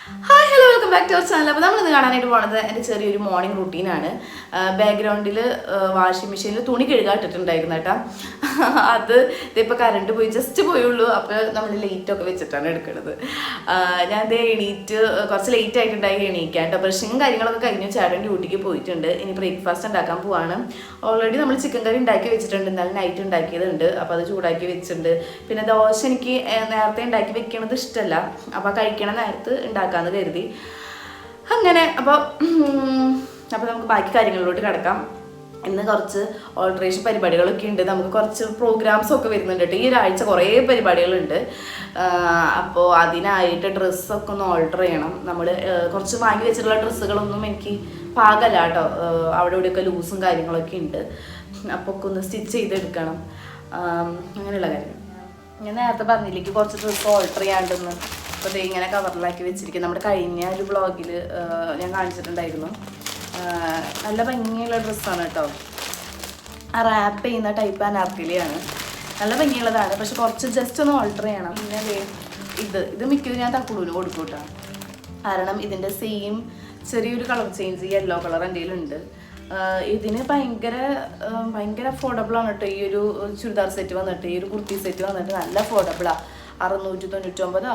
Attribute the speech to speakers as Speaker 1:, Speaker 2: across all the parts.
Speaker 1: Hi hello welcome back to our channel. അപ്പോൾ നമ്മളിന്ന് കാണാനായിട്ട് പോകുന്നത് എൻ്റെ ചെറിയൊരു മോർണിംഗ് റുട്ടീനാണ്. ബാക്ക്ഗ്രൗണ്ടിൽ വാഷിംഗ് മെഷീനിൽ തുണി കഴുകാട്ടിട്ടുണ്ടായിരുന്നു കേട്ടോ. അത് ഇതിപ്പോൾ കറണ്ട് പോയി ജസ്റ്റ് പോയുള്ളൂ. അപ്പോൾ നമ്മൾ ലേറ്റൊക്കെ വെച്ചിട്ടാണ് എടുക്കുന്നത്. ഞാൻ ഇത് എണീറ്റ് കുറച്ച് ലേറ്റ് ആയിട്ടുണ്ടായി എണീക്കാൻ കേട്ടോ. ബ്രഷിങ്ങും കാര്യങ്ങളൊക്കെ കഴിഞ്ഞു. ചേട്ടൻ ഡ്യൂട്ടിക്ക് പോയിട്ടുണ്ട്. ഇനി ബ്രേക്ക്ഫാസ്റ്റ് ഉണ്ടാക്കാൻ പോവാണ്. ഓൾറെഡി നമ്മൾ ചിക്കൻ കറി ഉണ്ടാക്കി വെച്ചിട്ടുണ്ട്. എന്നാലും നൈറ്റ് ഉണ്ടാക്കിയതുണ്ട്. അപ്പോൾ അത് ചൂടാക്കി വെച്ചിട്ടുണ്ട്. പിന്നെ ദോശ എനിക്ക് നേരത്തെ ഉണ്ടാക്കി വെക്കണത് ഇഷ്ടമല്ല. അപ്പോൾ കഴിക്കണ നേരത്ത് ഉണ്ടാക്കാമെന്ന് കരുതി. അങ്ങനെ അപ്പോൾ നമുക്ക് ബാക്കി കാര്യങ്ങളിലോട്ട് കിടക്കാം. ഇന്ന് കുറച്ച് ഓൾട്രേഷൻ പരിപാടികളൊക്കെ ഉണ്ട്. നമുക്ക് കുറച്ച് പ്രോഗ്രാംസൊക്കെ വരുന്നുണ്ട് കേട്ടോ. ഈ ഒരാഴ്ച കുറേ പരിപാടികളുണ്ട്. അപ്പോൾ അതിനായിട്ട് ഡ്രസ്സൊക്കെ ഒന്ന് ഓൾട്ടർ ചെയ്യണം. നമ്മൾ കുറച്ച് വാങ്ങി വെച്ചിട്ടുള്ള ഡ്രസ്സുകളൊന്നും എനിക്ക് പാകല്ല കേട്ടോ. അവിടെ ഇവിടെയൊക്കെ ലൂസും കാര്യങ്ങളൊക്കെ ഉണ്ട്. അപ്പോൾ ഒക്കെ ഒന്ന് സ്റ്റിച്ച് ചെയ്തെടുക്കണം. അങ്ങനെയുള്ള കാര്യം ഞാൻ നേരത്തെ പറഞ്ഞില്ലേക്ക് കുറച്ച് ഡ്രസ്സ് ഓൾട്ടർ ചെയ്യാണ്ടെന്ന്. അപ്പോൾ ഇത് ഇങ്ങനെ കവറിലാക്കി വെച്ചിരിക്കും. നമ്മുടെ കഴിഞ്ഞ ഒരു വ്ളോഗിൽ ഞാൻ കാണിച്ചിട്ടുണ്ടായിരുന്നു. നല്ല ഭംഗിയുള്ള ഡ്രസ്സാണ് കേട്ടോ. റാപ്പ് ചെയ്യുന്ന ടൈപ്പ് അനാർക്കലിയാണ്. നല്ല ഭംഗിയുള്ളതാണ്. പക്ഷെ കുറച്ച് ജസ്റ്റ് ഒന്ന് ഓൾട്ടർ ചെയ്യണം. പിന്നെ ഇത് മിക്കതും ഞാൻ തക്കുളൂന് കൊടുക്കും കേട്ടോ. കാരണം ഇതിൻ്റെ സെയിം ചെറിയൊരു കളർ ചേഞ്ച് യെല്ലോ കളർ എൻ്റെ കയ്യിലുണ്ട്. ഇതിന് ഭയങ്കര അഫോർഡബിളാണ് കേട്ടോ. ഈ ഒരു ചുരിദാർ സെറ്റ് വന്നിട്ട്, ഈ ഒരു കുർത്തി സെറ്റ് വന്നിട്ട് നല്ല അഫോർഡബിളാണ്. 699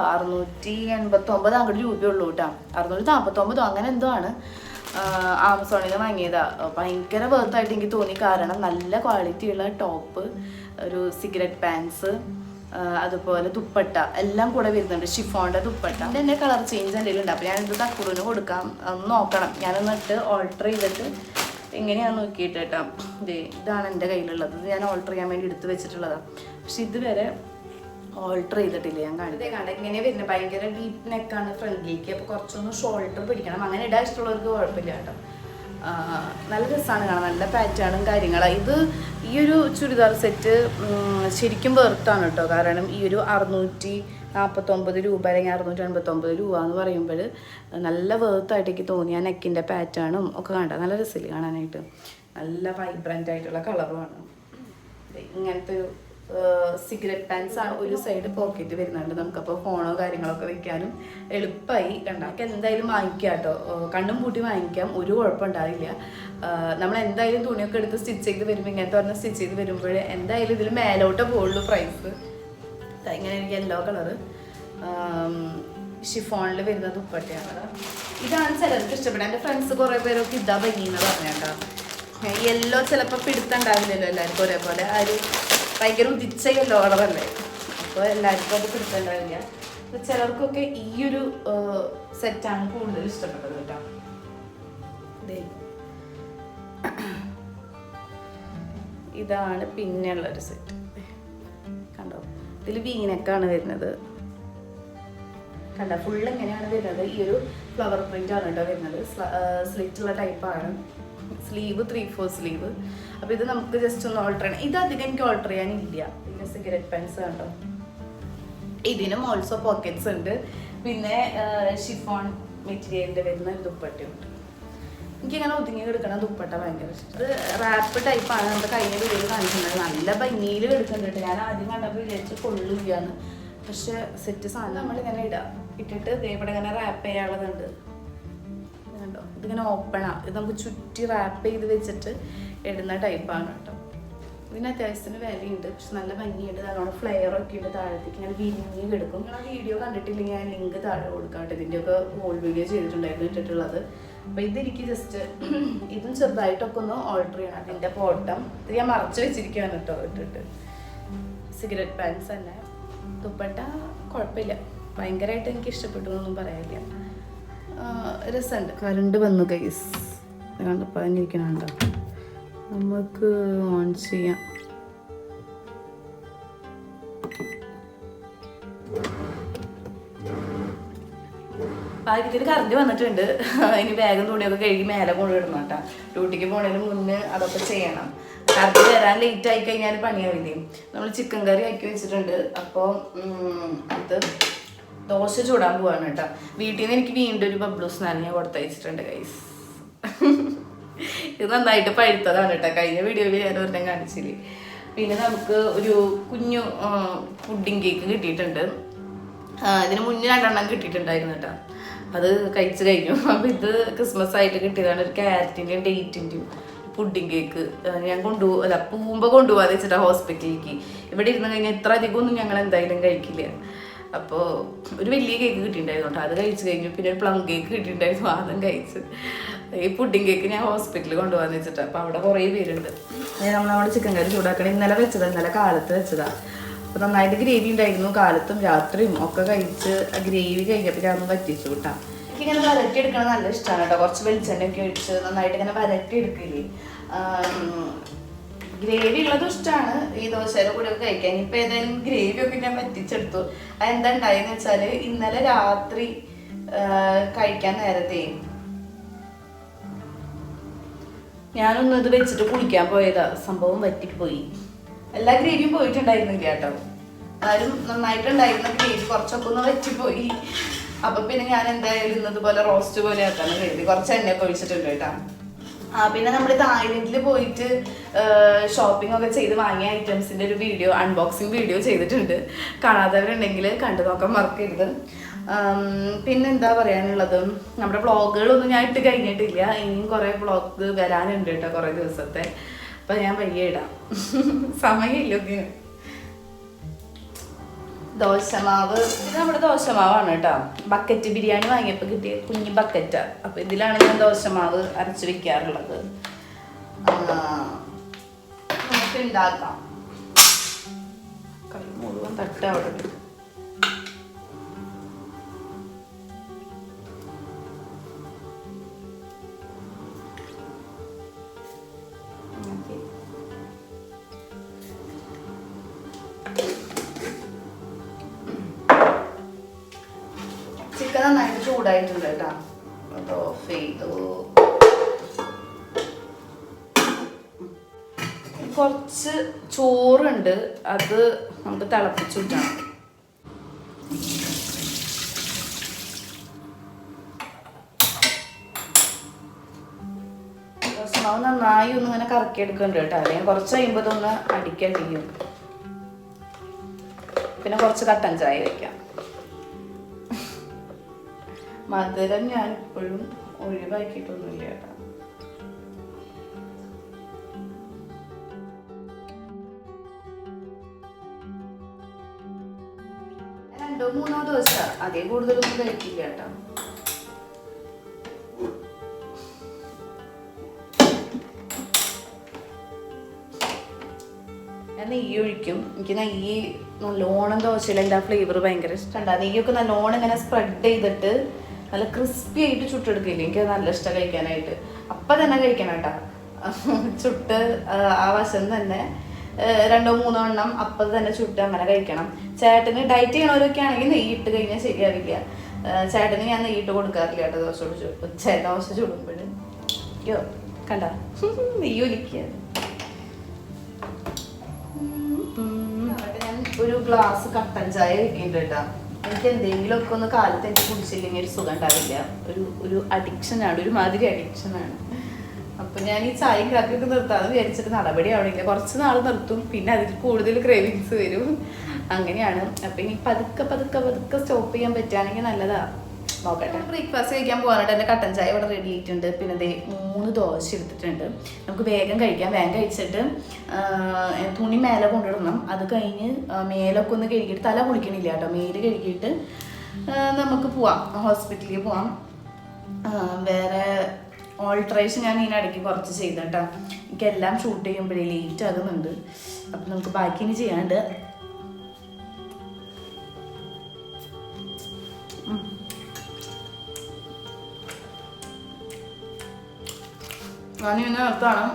Speaker 1: 689 അങ്ങോട്ട് രൂപയുള്ളൂ കേട്ടോ. 649 അങ്ങനെ എന്തോ ആണ്. ആമസോണിൽ നിന്ന് വാങ്ങിയതാ. ഭയങ്കര വെർത്തായിട്ട് എനിക്ക് തോന്നി. കാരണം നല്ല ക്വാളിറ്റിയുള്ള ടോപ്പ്, ഒരു സിഗരറ്റ് പാൻസ്, അതുപോലെ ദുപ്പട്ട എല്ലാം കൂടെ വരുന്നുണ്ട്. ഷിഫോണിൻ്റെ ദുപ്പട്ട. എൻ്റെ കളർ ചേഞ്ച് എന്തെങ്കിലും ഉണ്ട്. അപ്പോൾ ഞാനിത് തക്കുറിന് കൊടുക്കാം. ഒന്ന് നോക്കണം. ഞാനൊന്നിട്ട് ഓൾട്ടർ ചെയ്തിട്ട് എങ്ങനെയാണെന്ന് നോക്കിയിട്ട് കേട്ടോ. ഇതാണ് എൻ്റെ കയ്യിലുള്ളത്. ഇത് ഞാൻ ഓൾട്ടർ ചെയ്യാൻ വേണ്ടി എടുത്ത് വെച്ചിട്ടുള്ളതാണ്. പക്ഷെ ഇതുവരെ ഓൾട്ടർ ചെയ്തിട്ടില്ല. ഞാൻ കണ്ട ഇങ്ങനെ വരുന്നത് ഭയങ്കര ഡീപ്പ് നെക്കാണ് ഫ്രണ്ടിലേക്ക്. അപ്പോൾ കുറച്ചൊന്ന് ഷോൾഡർ പിടിക്കണം. അങ്ങനെ ഇടാൻ ഇഷ്ടമുള്ളവർക്ക് കുഴപ്പമില്ല കേട്ടോ. നല്ല രസമാണ് കാണാൻ. നല്ല പാറ്റേണും കാര്യങ്ങളാണ്. ഈ ഒരു ചുരിദാർ സെറ്റ് ശരിക്കും വെർത്താണ് കേട്ടോ. കാരണം ഈ ഒരു 649 രൂപ അല്ലെങ്കിൽ 659 രൂപ എന്ന് പറയുമ്പോൾ നല്ല വെർത്തായിട്ട് എനിക്ക് തോന്നി. ആ നെക്കിൻ്റെ പാറ്റേണും ഒക്കെ കണ്ട നല്ല രസമില്ല കാണാനായിട്ട്. നല്ല വൈബ്രൻ്റ് ആയിട്ടുള്ള കളറുമാണ്. ഇങ്ങനത്തെ ഒരു സിഗരറ്റ് പാൻസ് ആണ്. ഒരു സൈഡ് പോക്കറ്റ് വരുന്നുണ്ട്. നമുക്കപ്പോൾ ഫോണോ കാര്യങ്ങളൊക്കെ വെക്കാനും എളുപ്പമായി. കണ്ടാൽ എന്തായാലും വാങ്ങിക്കാം കേട്ടോ. കണ്ണും പൂട്ടി വാങ്ങിക്കാം. ഒരു കുഴപ്പമുണ്ടാവില്ല. നമ്മൾ എന്തായാലും തുണിയൊക്കെ എടുത്ത് സ്റ്റിച്ച് ചെയ്ത് വരുമ്പോൾ ഇങ്ങനത്തെ പറഞ്ഞാൽ സ്റ്റിച്ച് ചെയ്ത് വരുമ്പോൾ എന്തായാലും ഇതിൽ മേലോട്ട് പോകുള്ളൂ പ്രൈസ്. ഇങ്ങനെ എനിക്ക് യെല്ലോ കളറ് ഷിഫോണിൽ വരുന്ന ദുപ്പട്ടയാണ്. ഇതാണ് ചിലർക്ക് ഇഷ്ടപ്പെടുക. എൻ്റെ ഫ്രണ്ട്സ് കുറേ പേരൊക്കെ ഇതാ ഭംഗിയെന്ന് പറഞ്ഞേട്ടാ. യെല്ലോ ചിലപ്പോൾ പിടുത്തുണ്ടാവില്ലല്ലോ എല്ലാവർക്കും ഒരേപോലെ. ആ ഒരു ഭയങ്കര ഉദിച്ച യെല്ലോ കളറല്ലേ. അപ്പോൾ എല്ലാവർക്കും അത് പിടുത്തുണ്ടാവില്ല. അപ്പോൾ ചിലർക്കൊക്കെ ഈ ഒരു സെറ്റാണ് കൂടുതൽ ഇഷ്ടപ്പെട്ടത് കേട്ടോ. ഇതാണ് പിന്നെയുള്ളൊരു സെറ്റ്. കണ്ടോ, ഇതിൽ വീനക്കാണ് വരുന്നത്. കണ്ട ഫുള്ള് എങ്ങനെയാണ് വരുന്നത്. ഈ ഒരു ഫ്ലവർ പ്രിന്റ് ആണ് കേട്ടോ വരുന്നത്. സ്ലിറ്റുള്ള ടൈപ്പാണ്. Sleeve 3/4 sleeve. അപ്പോൾ ഇത് നമുക്ക് ജസ്റ്റ് ഒന്ന് ഓൾട്ടർ ചെയ്യണം. ഇത് അധികം എനിക്ക് ഓൾട്ടർ ചെയ്യാനില്ല. പിന്നെ സിഗരറ്റ് പാൻസ് കണ്ടോ. ഇതിനും ഓൾസോ പോക്കറ്റ്സ് ഉണ്ട്. പിന്നെ ഷിഫോൺ മെറ്റീരിയലിൻ്റെ വരുന്ന ഒരു ദുപ്പട്ടയുണ്ട്. എനിക്കിങ്ങനെ ഒതുങ്ങി കിടക്കണം ദുപ്പട്ട ഭയങ്കര ഇഷ്ടം. ഇത് റാപ്പ് ടൈപ്പാണ്. നമ്മുടെ കഴിഞ്ഞ വീഡിയോയിൽ കാണിക്കുന്നത്. നല്ല ഭംഗിയിൽ കിടക്കുന്നുണ്ട്. ഞാൻ ആദ്യം കണ്ടപ്പോൾ വിചാരിച്ച് കൊള്ളില്ലാന്ന്. പക്ഷെ സെറ്റ് സാധനം നമ്മളിങ്ങനെ ഇട്ടിട്ട് ഇവിടെ ഇങ്ങനെ റാപ്പ് ചെയ്യാനുള്ളതുണ്ട്. കണ്ടോ, ഇതിങ്ങനെ ഓപ്പണാണ്. ഇത് നമുക്ക് ചുറ്റി റാപ്പ് ചെയ്ത് വെച്ചിട്ട് ഇടുന്ന ടൈപ്പാണ് കേട്ടോ. ഇതിന് അത്യാവശ്യത്തിന് വിലയുണ്ട്. പക്ഷെ നല്ല ഭംഗിയുണ്ട്. നല്ലോണം ഫ്ലെയറൊക്കെ ഉണ്ട്. താഴത്തേക്ക് ഇങ്ങനെ വിരിഞ്ഞ് കിടക്കും. നിങ്ങൾ ആ വീഡിയോ കണ്ടിട്ടില്ലെങ്കിൽ ഞാൻ ലിങ്ക് താഴെ കൊടുക്കാം കേട്ടോ. ഇതിൻ്റെയൊക്കെ ഹോൾ വീഡിയോ ചെയ്തിട്ടുണ്ടായിരുന്നു ഇട്ടിട്ടുള്ളത്. അപ്പോൾ ഇതെനിക്ക് ജസ്റ്റ് ഇതും ചെറുതായിട്ടൊക്കെ ഒന്ന് ഓൾട്ടർ ചെയ്യണം. അതിൻ്റെ ബോട്ടം ഇത് ഞാൻ മറച്ച് വെച്ചിരിക്കുകയാണ് കേട്ടോ ഇട്ടിട്ട്. സിഗരറ്റ് പാൻസ് തന്നെ. ദുപ്പട്ട കുഴപ്പമില്ല. ഭയങ്കരമായിട്ട് എനിക്ക് ഇഷ്ടപ്പെട്ടു എന്നൊന്നും പറയാനില്ല. രസമുണ്ട്. കറണ്ട് വന്നു ഗൈസ്. പറഞ്ഞിരിക്കണുണ്ടോ. നമുക്ക് ഓൺ ചെയ്യാം. ഭാഗ്യത്തിന് കറണ്ട് വന്നിട്ടുണ്ട്. ഇനി വേഗം തുണിയൊക്കെ കഴുകി മേലെ കൊണ്ടുവിടണം കേട്ടോ. ഡ്യൂട്ടിക്ക് പോണതിന് മുന്നേ അതൊക്കെ ചെയ്യണം. കറണ്ട് വരാൻ ലേറ്റ് ആയി കഴിഞ്ഞാൽ പണിയാവില്ലേ. നമ്മൾ ചിക്കൻ കറി ആക്കി വെച്ചിട്ടുണ്ട്. അപ്പോൾ അത് ദോശ ചൂടാൻ പോവാണ് കേട്ടോ. വീട്ടിൽ നിന്ന് എനിക്ക് വീണ്ടും ഒരു ബബ്ലൂസ് ഞാൻ കൊടുത്തയച്ചിട്ടുണ്ട് ഗൈസ്. ഇത് നന്നായിട്ട് പഴുത്തതാണ് കേട്ടോ. കഴിഞ്ഞ വീഡിയോയിൽ ഞാൻ ഒരെണ്ണം കാണിച്ചില്ലേ. പിന്നെ നമുക്ക് ഒരു കുഞ്ഞു പുഡിംഗ് കേക്ക് കിട്ടിയിട്ടുണ്ട്. ഇതിന് മുന്നേ 2 കിട്ടിയിട്ടുണ്ടായിരുന്നു കേട്ടോ. അത് കഴിച്ച് കഴിഞ്ഞു. അപ്പം ഇത് ക്രിസ്മസ് ആയിട്ട് കിട്ടിയതാണ്, ഒരു ക്യാരറ്റിൻ്റെയും ഡേറ്റിൻ്റെയും പുഡിങ് കേക്ക്. ഞാൻ പോകുമ്പോൾ കൊണ്ടുപോകാതെ വെച്ചിട്ടാ ഹോസ്പിറ്റലിലേക്ക്. ഇവിടെ ഇരുന്ന് കഴിഞ്ഞാൽ ഇത്ര അധികം ഒന്നും ഞങ്ങൾ എന്തായാലും കഴിക്കില്ല. അപ്പോൾ ഒരു വലിയ കേക്ക് കിട്ടിയിട്ടുണ്ടായിരുന്നു കേട്ടോ, അത് കഴിച്ച് കഴിഞ്ഞു. പിന്നെ ഒരു പ്ലം കേക്ക് കിട്ടിയിട്ടുണ്ടായിരുന്നു, അതും കഴിച്ച്. ഈ പുഡിങ് കേക്ക് ഞാൻ ഹോസ്പിറ്റലിൽ കൊണ്ടുപോകാന്ന് വെച്ചിട്ടാണ്. അപ്പോൾ അവിടെ കുറേ പേരുണ്ട്. നമ്മുടെ ചിക്കൻ കറി ചൂടാക്കണം. ഇന്നലെ വെച്ചതാണ്, ഇന്നലെ കാലത്ത് വെച്ചതാണ്. അപ്പോൾ നന്നായിട്ട് ഗ്രേവി ഉണ്ടായിരുന്നു, കാലത്തും രാത്രിയും ഒക്കെ കഴിച്ച്. ഗ്രേവി കഴിഞ്ഞപ്പോൾ ഞാൻ ഒന്ന് വറ്റിച്ചു കൂട്ടാം. എനിക്കിങ്ങനെ വരട്ടി എടുക്കണം നല്ല ഇഷ്ടമാണ് കേട്ടോ. കുറച്ച് വെളിച്ചെണ്ണയൊക്കെ ഒഴിച്ച് നന്നായിട്ട് ഇങ്ങനെ വരട്ടി എടുക്കില്ലേ. ഗ്രേവി ഉള്ളതും ഇഷ്ടമാണ് ഈ ദോശയുടെ കൂടെ ഒക്കെ കഴിക്കാൻ. ഇപ്പം ഏതായാലും ഗ്രേവിയൊക്കെ ഞാൻ വറ്റിച്ചെടുത്തു. അതെന്താ ഉണ്ടായെന്ന് വെച്ചാൽ ഇന്നലെ രാത്രി കഴിക്കാൻ നേരത്തെ ഞാനൊന്നും ഇത് വെച്ചിട്ട് കുളിക്കാൻ പോയതാ, സംഭവം വറ്റിപ്പോയി. എല്ലാ ഗ്രേവിയും പോയിട്ടുണ്ടായിരുന്നില്ല കേട്ടോ, എന്നാലും നന്നായിട്ടുണ്ടായിരുന്ന ഗ്രേവി കുറച്ചൊക്കെ ഒന്ന് വറ്റിപ്പോയി. അപ്പൊ പിന്നെ ഞാൻ എന്തായാലും ഇന്നതുപോലെ റോസ്റ്റ് പോലെ ആക്കാന്ന് കരുതി. കുറച്ച് എണ്ണയൊക്കെ ഒഴിച്ചിട്ടുണ്ട് കേട്ടോ. പിന്നെ നമ്മൾ തായ്ലൻഡിൽ പോയിട്ട് ഷോപ്പിംഗ് ഒക്കെ ചെയ്ത് വാങ്ങിയ ഐറ്റംസിൻ്റെ ഒരു വീഡിയോ, അൺബോക്സിങ് വീഡിയോ ചെയ്തിട്ടുണ്ട്. കാണാത്തവരുണ്ടെങ്കിൽ കണ്ടു നോക്കാൻ മറക്കരുത്. പിന്നെന്താ പറയാനുള്ളത്, നമ്മുടെ വ്ളോഗുകളൊന്നും ഞാൻ ഇട്ട് കഴിഞ്ഞിട്ടില്ല. ഇനിയും കുറേ വ്ളോഗ് വരാനുണ്ട് കേട്ടോ, കുറേ ദിവസത്തെ. അപ്പം ഞാൻ പയ്യെ ഇടാം, സമയമില്ല ഒന്നിനും. ദോശമാവ്, ഇത് നമ്മുടെ ദോശമാവാണ് കേട്ടോ. ബക്കറ്റ് ബിരിയാണി വാങ്ങിയപ്പോൾ കിട്ടിയ കുഞ്ഞി ബക്കറ്റാണ്. അപ്പോൾ ഇതിലാണ് ഞാൻ ദോശമാവ് അരച്ച് വെക്കാറുള്ളത്. നമുക്ക് ഉണ്ടാക്കാം. കൈ മുഴുവൻ തട്ട അവിടെ. ചിക്കൻ നന്നായിട്ട് ചൂടായിട്ടുണ്ട് കേട്ടോ, അത് ഓഫ് ചെയ്തു. കുറച്ച് ചോറുണ്ട്, അത് നമുക്ക് തിളപ്പിച്ചു വിട്ടാണ്. ദോശമാവ് നന്നായി ഒന്ന് ഇങ്ങനെ കറക്കി എടുക്കുന്നുണ്ട് കേട്ടോ, അല്ലെങ്കിൽ കുറച്ച് കഴിയുമ്പോൾ ഒന്ന് അടിക്കടിക്കും. പിന്നെ കുറച്ച് കട്ടൻ ചായ വയ്ക്കാം. മധുരം ഞാൻ ഇപ്പോഴും ഒഴിവാക്കിയിട്ടൊന്നുമില്ല കേട്ടോ. രണ്ടോ മൂന്നോ ദോശ, അതേ കൂടുതലൊന്നും കഴിക്കില്ല കേട്ടോ. ഞാൻ നെയ്യ് ഒഴിക്കും. എനിക്ക് നെയ്യ് നല്ലോണം ദോശയിൽ എൻ്റെ ആ ഫ്ലേവർ ഭയങ്കര ഇഷ്ടമുണ്ട്. നെയ്യൊക്കെ നല്ലോണം ഇങ്ങനെ സ്പ്രെഡ് ചെയ്തിട്ട് നല്ല ക്രിസ്പി ആയിട്ട് ചുട്ടെടുക്കില്ലേ, എനിക്ക് നല്ല ഇഷ്ടം കഴിക്കാനായിട്ട്. അപ്പം തന്നെ കഴിക്കണം കേട്ടോ, ചുട്ട് ആ വശം തന്നെ രണ്ടോ മൂന്നോ എണ്ണം അപ്പം തന്നെ ചുട്ട് അങ്ങനെ കഴിക്കണം. ചേട്ടന് ഡയറ്റ് ചെയ്യണവരൊക്കെ ആണെങ്കിൽ നെയ്യ് ഇട്ട് കഴിഞ്ഞാൽ ശരിയാവില്ല. ചേട്ടന് ഞാൻ നെയ്യിട്ട് കൊടുക്കാറില്ല കേട്ടോ ദോശ ദോശ ചുടുമ്പോൾ. അയ്യോ കണ്ട നെയ്യ് ഒലിക്കുക. ഞാൻ ഒരു ഗ്ലാസ് കട്ടൻ ചായ വെക്കുന്നുണ്ട് കേട്ടോ. എനിക്ക് എന്തെങ്കിലുമൊക്കെ ഒന്ന് കാലത്ത് എനിക്ക് കുടിച്ചില്ലെങ്കിൽ ഒരു സുഖം ഉണ്ടാവില്ല. ഒരു അഡിക്ഷനാണ്, ഒരുമാതിരി അഡിക്ഷനാണ്. അപ്പം ഞാൻ ഈ ചായയും കാപ്പിയൊക്കെ നിർത്താമെന്ന് വിചാരിച്ചിട്ട് നടപടി ആവണില്ല. കുറച്ച് നാൾ നിർത്തും, പിന്നെ അതിൽ കൂടുതൽ ക്രേവിങ്സ് വരും. അങ്ങനെയാണ്. അപ്പം ഇനി പതുക്കെ സ്റ്റോപ്പ് ചെയ്യാൻ പറ്റുകയാണെങ്കിൽ നല്ലതാണ്. നോക്കട്ടെ. ബ്രേക്ക്ഫാസ്റ്റ് കഴിക്കാൻ പോകാനായിട്ട് എൻ്റെ കട്ടൻ ചായ ഇവിടെ റെഡി ആയിട്ടുണ്ട്. പിന്നെ 3 ദോശ എടുത്തിട്ടുണ്ട്. നമുക്ക് വേഗം കഴിക്കാം. വേഗം കഴിച്ചിട്ട് തുണി മേലെ കൊണ്ടിടണം. അത് കഴിഞ്ഞ് മേലൊക്കെ ഒന്ന് കഴുകിയിട്ട്, തല കുളിക്കണില്ല കേട്ടോ, മേല് കഴുകിയിട്ട് നമുക്ക് പോവാം, ഹോസ്പിറ്റലിൽ പോവാം. വേറെ ഓൾട്രേഷൻ ഞാൻ ഇതിനിടയ്ക്ക് കുറച്ച് ചെയ്തേട്ടോ. എനിക്കെല്ലാം ഷൂട്ട് ചെയ്യുമ്പോഴേ ലേറ്റ് ആകുന്നുണ്ട്. അപ്പം നമുക്ക് ബാക്കി ഇനി ചെയ്യാണ്ട്. ഞാനിങ്ങനെ നിർത്താണ്.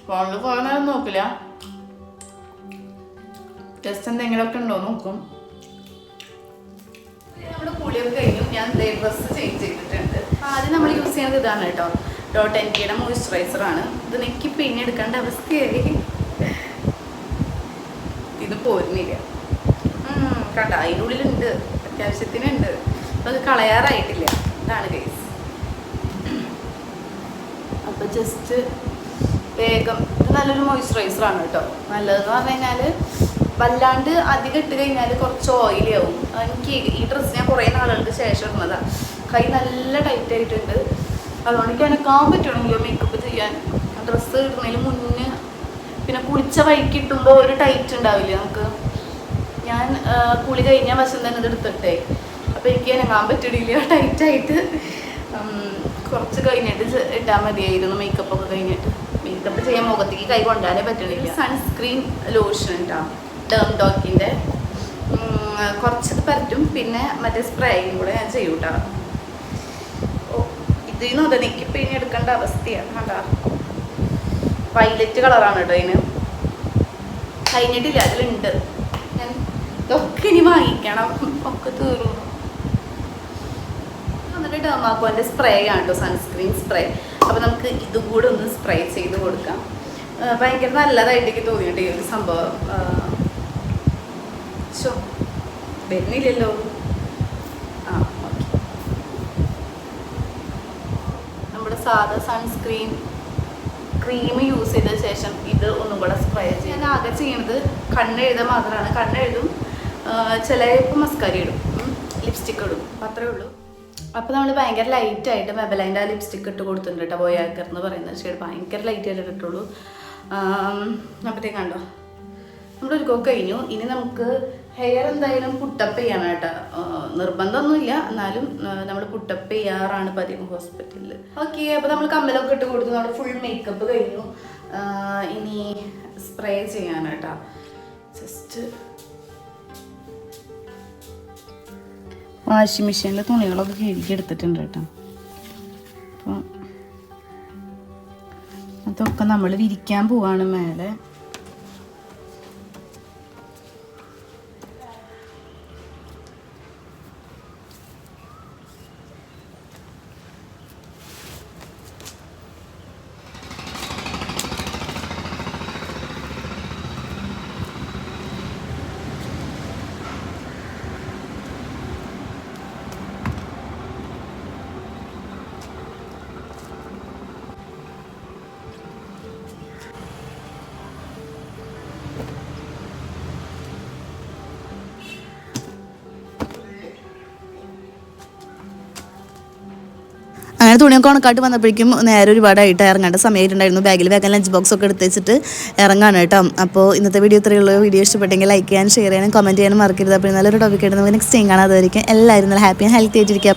Speaker 1: ഫോണിൽ കുറേ നേരം നോക്കില്ല, ജസ്റ്റ് എന്തെങ്കിലുമൊക്കെ ഉണ്ടോ നോക്കും. നമ്മുടെ കുളിയൊക്കെ കഴിഞ്ഞു. ഞാൻ ഡ്രസ്സ് ചേഞ്ച് ചെയ്തിട്ടുണ്ട്. ആദ്യം നമ്മൾ യൂസ് ചെയ്യുന്നത് ഇതാണ് കേട്ടോ, .NKയുടെ മോയ്സ്ചറൈസറാണ്. ഇത് നെക്കി പിന്നെ എടുക്കേണ്ട അവസ്ഥയായി. ഇത് പോരുന്നില്ല കണ്ട, അതിനുള്ളിലുണ്ട്, അത്യാവശ്യത്തിനുണ്ട്. അത് കളയാറായിട്ടില്ല. ഇതാണ് ഗൈസ്. അപ്പോൾ ജസ്റ്റ് വേഗം, ഇത് നല്ലൊരു മോയ്സ്ചറൈസറാണ് കേട്ടോ. നല്ലതെന്ന് പറഞ്ഞു കഴിഞ്ഞാൽ വല്ലാണ്ട് അധികം ഇട്ട് കഴിഞ്ഞാൽ കുറച്ച് ഓയിലി ആവും. എനിക്ക് ഈ ഡ്രസ്സ് ഞാൻ കുറേ നാളുകൾക്ക് ശേഷം ഇടുന്നതാണ്. കൈ നല്ല ടൈറ്റ് ആയിട്ടുണ്ട്. അതുകൊണ്ട് എനിക്ക് അനക്കാൻ പറ്റണമെങ്കിലോ മേക്കപ്പ് ചെയ്യാൻ. ഡ്രസ്സ് ഇടുന്നതിന് മുന്നേ പിന്നെ കുളിച്ച വഴിക്ക് ഇട്ടുമ്പോൾ ഒരു ടൈറ്റ് ഉണ്ടാവില്ല നമുക്ക്. ഞാൻ കുളി കഴിഞ്ഞ വശം തന്നെ ഇത് എടുത്തിട്ടേ, അപ്പോൾ എനിക്ക് അനങ്ങാൻ പറ്റണില്ല ടൈറ്റായിട്ട്. കുറച്ച് കഴിഞ്ഞിട്ട് ഇട്ടാൽ മതിയായിരുന്നു മേക്കപ്പൊക്കെ കഴിഞ്ഞിട്ട്. മേക്കപ്പ് ചെയ്യാൻ മുഖത്തേക്ക് കൈ കൊണ്ടാലേ പറ്റണില്ല. സൺസ്ക്രീൻ ലോഷൻ ഉണ്ടാവും ഡേം ഡോക്കിൻ്റെ, കുറച്ചത് പറ്റും. പിന്നെ മറ്റേ സ്പ്രേയും കൂടെ ഞാൻ ചെയ്യും കേട്ടോ. ഇതിൽ നിന്ന് അതെ എനിക്കിപ്പോൾ ഇനി എടുക്കേണ്ട അവസ്ഥയാണ്. കണ്ടാ വൈലറ്റ് കളറാണ് കേട്ടോ ഇതിന്. കഴിഞ്ഞിട്ടില്ല, അതിലുണ്ട്. ഞാൻ ഇതൊക്കെ ഇനി വാങ്ങിക്കണം, ഒക്കെ തീർന്നു. എന്നിട്ട് ഡെർമാക്കോൻ്റെ സ്പ്രേ ആണ് കേട്ടോ, സൺസ്ക്രീൻ സ്പ്രേ. അപ്പോൾ നമുക്ക് ഇതും കൂടെ ഒന്ന് സ്പ്രേ ചെയ്ത് കൊടുക്കാം. ഭയങ്കര നല്ലതായിട്ടേക്ക് തോന്നിയിട്ട് ഈ ഒരു സംഭവം. വരുന്നില്ലല്ലോ. ആ ഓക്കെ. നമ്മുടെ സാധാ സൺസ്ക്രീൻ ക്രീം യൂസ് ചെയ്ത ശേഷം ഇത് ഒന്നും കൂടെ സ്പ്രേ ചെയ്യാം. ഞാൻ ആകെ ചെയ്യണത് കണ്ണെഴുതാൻ മാത്രമാണ്. കണ്ണെഴുതും, ചിലപ്പോൾ മസ്കാര ഇടും, ലിപ്സ്റ്റിക്ക് ഇടും, അത്രേ ഉള്ളൂ. അപ്പോൾ നമ്മൾ ഭയങ്കര ലൈറ്റായിട്ട് മെബലൈൻ്റെ ആ ലിപ്സ്റ്റിക്ക് ഇട്ട് കൊടുത്തിട്ടുണ്ട് കേട്ടോ. ബോയാക്കർ എന്ന് പറയുന്ന ഷെയ്ഡ് ഭയങ്കര ലൈറ്റായിട്ട് ഇട്ടുള്ളൂ. അപ്പോഴത്തേക്ക് കണ്ടോ നമ്മുടെ ഒരു കോക്ക് കഴിഞ്ഞു. ഇനി നമുക്ക് ഹെയർ എന്തായാലും പുട്ടപ്പ് ചെയ്യണം കേട്ടോ. നിർബന്ധമൊന്നുമില്ല, എന്നാലും നമ്മൾ പുട്ടപ്പ് ചെയ്യാറാണ് പതിവ് ഹോസ്പിറ്റലിൽ. ഓക്കെ, അപ്പോൾ നമ്മൾ കമ്മലൊക്കെ ഇട്ട് കൊടുത്തു. നമ്മുടെ ഫുൾ മേക്കപ്പ് കഴിഞ്ഞു. ഇനി സ്പ്രേ ചെയ്യാൻ കേട്ടോ. ജസ്റ്റ് വാഷിംഗ് മെഷീനിൽ തുണികളൊക്കെ കഴുകി എടുത്തിട്ടുണ്ട് കേട്ടോ. അപ്പോൾ അതൊക്കെ നമ്മൾ വിരിക്കാൻ പോവാണ് മേലെ.
Speaker 2: അങ്ങനെ തുണിയൊക്കെ ഉണക്കാട്ട് വന്നപ്പോഴേക്കും നേരെ ഒരുപാടായിട്ട് ഇറങ്ങേണ്ട സമയമായിട്ടുണ്ടായിരുന്നു. ബാഗിൽ വേഗം ലഞ്ച് ബോക്സ് ഒക്കെ എടുത്ത് വെച്ചിട്ട് ഇറങ്ങാണ് കേട്ടോ. അപ്പോൾ ഇന്നത്തെ വീഡിയോ ഇത്രയേ ഉള്ളൂ. വീഡിയോ ഇഷ്ടപ്പെട്ടെങ്കിൽ ലൈക്ക് ചെയ്യാനും ഷെയർ ചെയ്യാനും കമൻറ്റ് ചെയ്യാനും മറക്കരുത്. അപ്പോൾ നല്ലൊരു ടോപ്പിക് ആയിട്ട് നമുക്ക് നെക്സ്റ്റ് ടൈം കാണാതെ എല്ലാവരും നല്ല ഹാപ്പി ആൻഡ് ഹെൽത്തി ആയിട്ടിരിക്കുക.